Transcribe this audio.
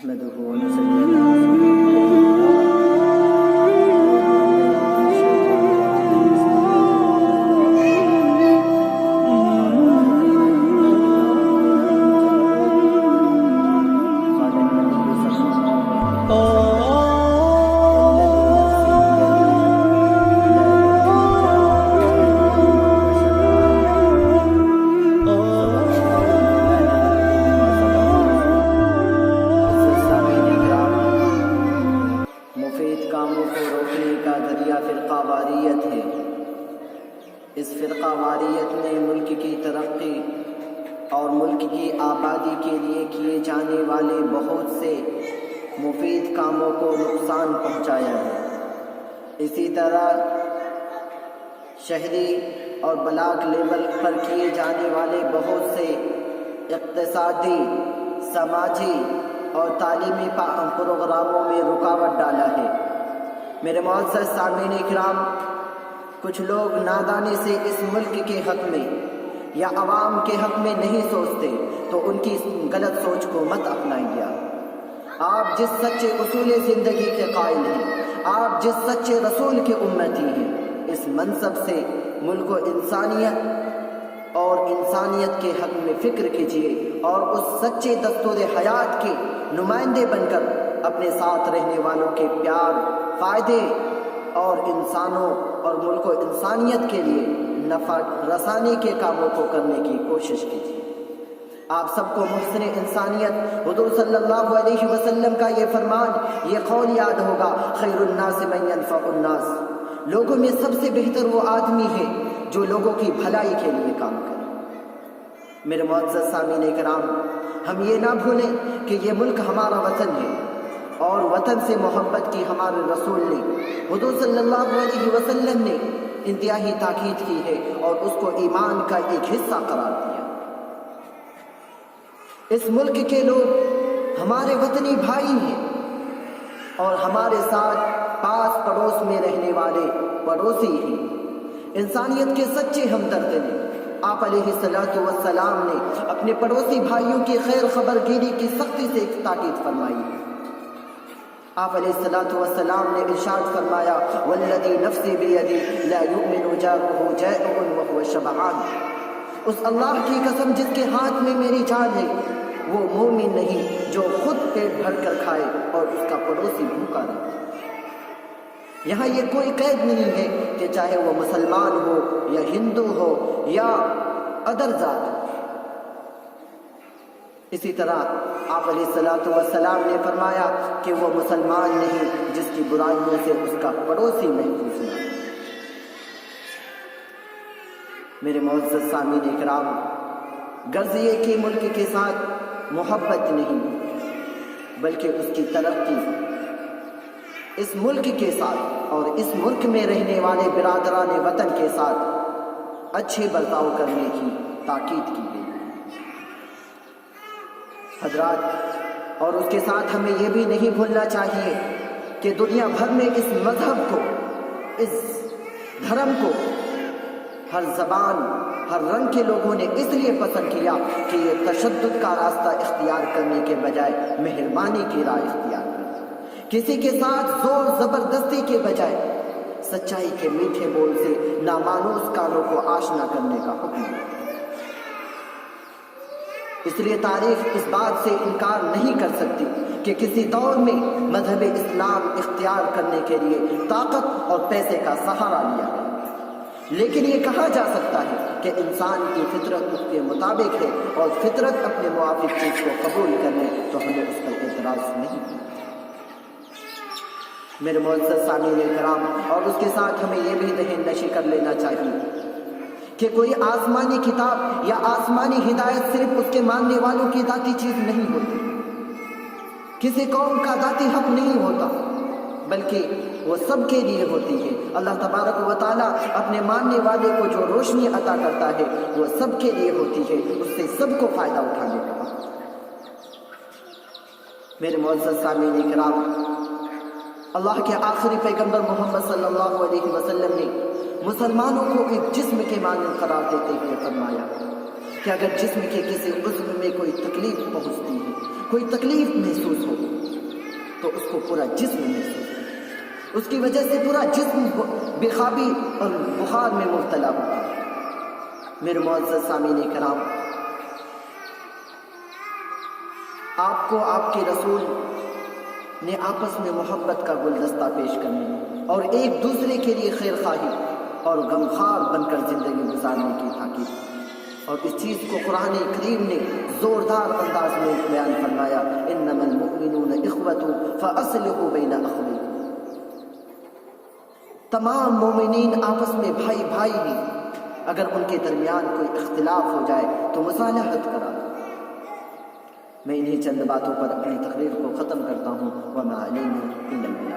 نحمده ونصلي على رسوله فرقہ واریت ہے۔ اس فرقہ واریت نے ملک کی ترقی اور ملک کی آبادی کے لیے کیے جانے والے بہت سے مفید کاموں کو نقصان پہنچایا ہے۔ اسی طرح شہری اور بلاک لیول پر کیے جانے والے بہت سے اقتصادی، سماجی اور تعلیمی پروگراموں میں رکاوٹ ڈالا ہے۔ میرے معزز سامعین کرام، کچھ لوگ نادانی سے اس ملک کے حق میں یا عوام کے حق میں نہیں سوچتے، تو ان کی غلط سوچ کو مت اپنائیے۔ آپ جس سچے اصول زندگی کے قائل ہیں، آپ جس سچے رسول کے امتی ہیں، اس منصب سے ملک و انسانیت اور انسانیت کے حق میں فکر کیجیے اور اس سچے دستور حیات کے نمائندے بن کر اپنے ساتھ رہنے والوں کے پیار، فائدے اور انسانوں اور ملک و انسانیت کے لیے نفع رسانی کے کاموں کو کرنے کی کوشش کیجیے۔ آپ سب کو محسن انسانیت حضور صلی اللہ علیہ وسلم کا یہ فرمان، یہ قول یاد ہوگا، خیر الناس من ينفع الناس۔ لوگوں میں سب سے بہتر وہ آدمی ہے جو لوگوں کی بھلائی کے لیے کام کرے۔ میرے معزز سامعین کرام، ہم یہ نہ بھولیں کہ یہ ملک ہمارا وطن ہے اور وطن سے محبت کی ہمارے رسول نے، حضور صلی اللہ علیہ وسلم نے انتہائی تاکید کی ہے اور اس کو ایمان کا ایک حصہ قرار دیا۔ اس ملک کے لوگ ہمارے وطنی بھائی ہیں اور ہمارے ساتھ پاس پڑوس میں رہنے والے پڑوسی ہیں، انسانیت کے سچے ہمدرد ہیں۔ آپ علیہ السلام نے اپنے پڑوسی بھائیوں کی خیر خبر گیری کی سختی سے تاکید فرمائی ہے۔ آپ علیہ السلام نے ارشاد فرمایا، والذی نفسی بیدی لا یؤمن جارہ جائع وہو شبعان۔ اس اللہ کی قسم جس کے ہاتھ میں میری جان ہے، وہ مومن نہیں جو خود پیٹ بھر کر کھائے اور اس کا پڑوسی بھوکا رہے۔ یہاں یہ کوئی قید نہیں ہے کہ چاہے وہ مسلمان ہو یا ہندو ہو یا ادر ذات ہو۔ اسی طرح آپ علیہ السلام نے فرمایا کہ وہ مسلمان نہیں جس کی برائیوں سے اس کا پڑوسی محفوظ نہ ہو۔ میرے معزز سامعین کرام، غرض یہ کہ ملک کے ساتھ محبت نہیں بلکہ اس کی ترقی، اس ملک کے ساتھ اور اس ملک میں رہنے والے برادران وطن کے ساتھ اچھے برتاؤ کرنے کی تاکید کی گئی۔ حضرات، اور اس کے ساتھ ہمیں یہ بھی نہیں بھولنا چاہیے کہ دنیا بھر میں اس مذہب کو، اس دھرم کو ہر زبان، ہر رنگ کے لوگوں نے اس لیے پسند کیا کہ یہ تشدد کا راستہ اختیار کرنے کے بجائے مہربانی کی راہ اختیار کرے، کسی کے ساتھ زور زبردستی کے بجائے سچائی کے میٹھے بول سے نامانوس کانوں کو آشنا کرنے کا حکم ہے۔ اس لیے تاریخ اس بات سے انکار نہیں کر سکتی کہ کسی دور میں مذہب اسلام اختیار کرنے کے لیے طاقت اور پیسے کا سہارا لیا گیا، لیکن یہ کہا جا سکتا ہے کہ انسان کی فطرت اس کے مطابق ہے اور فطرت اپنے موافق چیز کو قبول کر لے تو ہمیں اس پر اعتراض نہیں۔ میرے معزز سامعین کرام، اور اس کے ساتھ ہمیں یہ بھی ذہن نشی کر لینا چاہیے کہ کوئی آسمانی کتاب یا آسمانی ہدایت صرف اس کے ماننے والوں کی ذاتی چیز نہیں ہوتی، کسی قوم کا ذاتی حق نہیں ہوتا، بلکہ وہ سب کے لیے ہوتی ہے۔ اللہ تبارک و تعالیٰ اپنے ماننے والے کو جو روشنی عطا کرتا ہے وہ سب کے لیے ہوتی ہے، اس سے سب کو فائدہ اٹھانے کا۔ میرے معزز سامعین کرام، اللہ کے آخری پیغمبر محمد صلی اللہ علیہ وسلم نے مسلمانوں کو ایک جسم کے مانند قرار دیتے ہوئے فرمایا کہ اگر جسم کے کسی عضو میں کوئی تکلیف پہنچتی ہے، کوئی تکلیف محسوس ہو پورا جسم محسوس کرے، اس کی وجہ سے پورا جسم بے خوابی اور بخار میں مبتلا ہوتا ہے۔ میرے معزز سامعین کرام، آپ کو آپ کے رسول نے آپس میں محبت کا گلدستہ پیش کرنے اور ایک دوسرے کے لیے خیر خواہی اور غمخوار بن کر زندگی گزارنے کی تاکید، اور اس چیز کو قرآن کریم نے زوردار انداز میں بیان فرمایا، انما المؤمنون اخوۃ فاصلحوا بین اخویکم، تمام مومنین آپس میں بھائی بھائی ہیں، اگر ان کے درمیان کوئی اختلاف ہو جائے تو مصالحت کرا۔ میں انہی چند باتوں پر اپنی تقریر کو ختم کرتا ہوں، وما علینا الا البلاغ۔